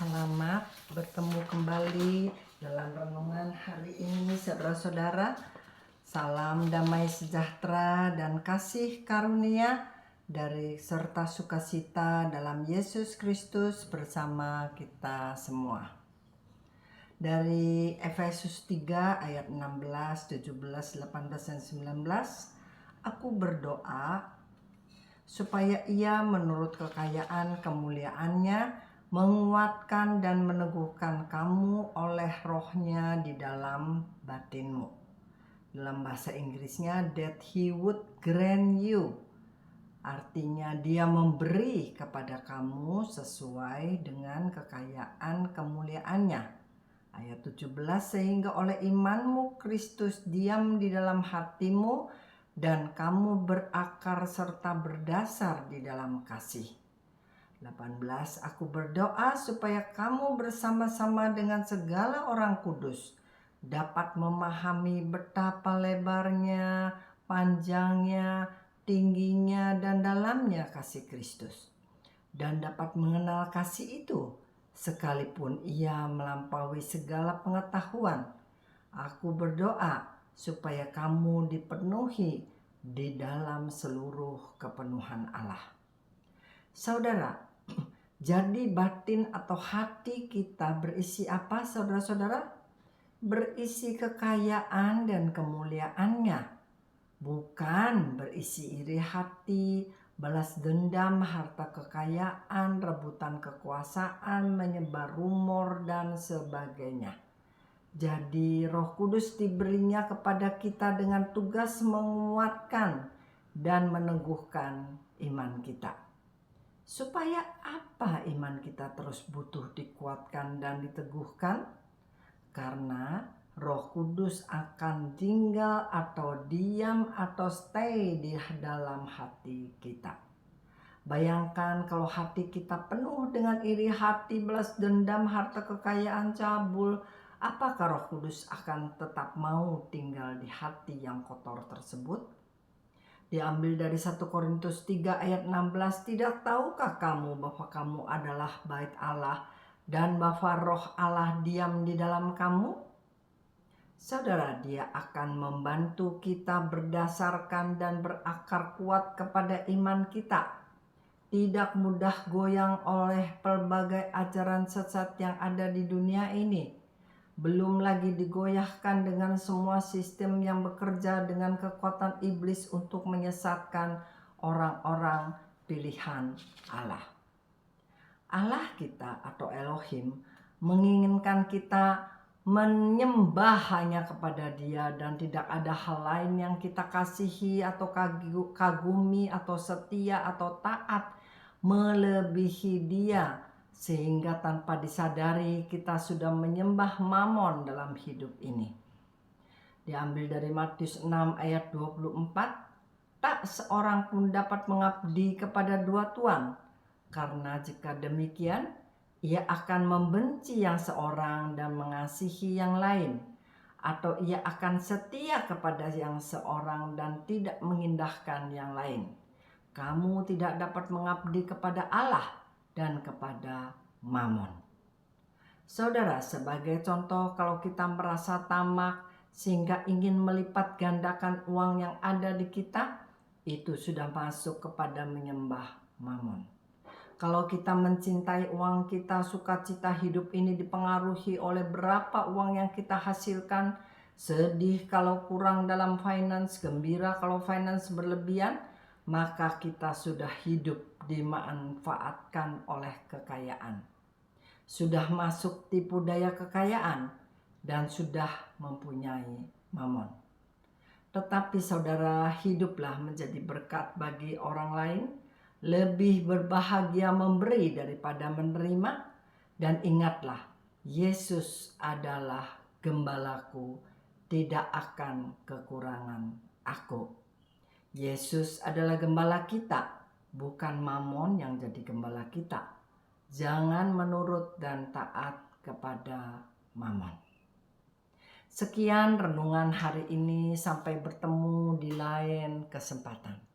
Selamat bertemu kembali dalam renungan hari ini, saudara-saudara. Salam damai sejahtera dan kasih karunia dari serta sukacita dalam Yesus Kristus bersama kita semua. Dari Efesus 3 ayat 16, 17, 18, dan 19, aku berdoa supaya Ia menurut kekayaan kemuliaannya menguatkan dan meneguhkan kamu oleh rohnya di dalam batinmu. Dalam bahasa Inggrisnya, that He would grant you. Artinya dia memberi kepada kamu sesuai dengan kekayaan kemuliaannya. Ayat 17, sehingga oleh imanmu Kristus diam di dalam hatimu dan kamu berakar serta berdasar di dalam kasih. 18, aku berdoa supaya kamu bersama-sama dengan segala orang kudus dapat memahami betapa lebarnya, panjangnya, tingginya, dan dalamnya kasih Kristus, dan dapat mengenal kasih itu sekalipun ia melampaui segala pengetahuan. Aku berdoa supaya kamu dipenuhi di dalam seluruh kepenuhan Allah. Saudara, jadi batin atau hati kita berisi apa, saudara-saudara? Berisi kekayaan dan kemuliaannya, bukan berisi iri hati, balas dendam, harta kekayaan, rebutan kekuasaan, menyebar rumor, dan sebagainya. Jadi Roh Kudus diberinya kepada kita dengan tugas menguatkan dan meneguhkan iman kita. Supaya apa iman kita terus butuh dikuatkan dan diteguhkan? Karena Roh Kudus akan tinggal atau diam atau stay di dalam hati kita. Bayangkan kalau hati kita penuh dengan iri hati, balas dendam, harta kekayaan, cabul, apakah Roh Kudus akan tetap mau tinggal di hati yang kotor tersebut? Diambil dari 1 Korintus 3 ayat 16, tidak tahukah kamu bahwa kamu adalah bait Allah dan bahwa roh Allah diam di dalam kamu? Saudara, dia akan membantu kita berdasarkan dan berakar kuat kepada iman kita. Tidak mudah goyang oleh pelbagai ajaran sesat yang ada di dunia ini. Belum lagi digoyahkan dengan semua sistem yang bekerja dengan kekuatan iblis untuk menyesatkan orang-orang pilihan Allah. Allah kita atau Elohim menginginkan kita menyembah hanya kepada Dia dan tidak ada hal lain yang kita kasihi atau kagumi atau setia atau taat melebihi Dia, sehingga tanpa disadari kita sudah menyembah Mamon dalam hidup ini. Diambil dari Matius 6 ayat 24, tak seorang pun dapat mengabdi kepada dua tuan, karena jika demikian ia akan membenci yang seorang dan mengasihi yang lain, atau ia akan setia kepada yang seorang dan tidak mengindahkan yang lain. Kamu tidak dapat mengabdi kepada Allah dan kepada Mamon. Saudara, sebagai contoh, kalau kita merasa tamak sehingga ingin melipat gandakan uang yang ada di kita, itu sudah masuk kepada menyembah Mamon. Kalau kita mencintai uang kita, sukacita hidup ini dipengaruhi oleh berapa uang yang kita hasilkan, sedih kalau kurang dalam finance, gembira kalau finance berlebihan, maka kita sudah hidup dimanfaatkan oleh kekayaan. Sudah masuk tipu daya kekayaan dan sudah mempunyai mamon. Tetapi saudara, hiduplah menjadi berkat bagi orang lain. Lebih berbahagia memberi daripada menerima. Dan ingatlah, Yesus adalah gembalaku, tidak akan kekurangan aku. Yesus adalah gembala kita, bukan Mamon yang jadi gembala kita. Jangan menurut dan taat kepada Mamon. Sekian renungan hari ini, sampai bertemu di lain kesempatan.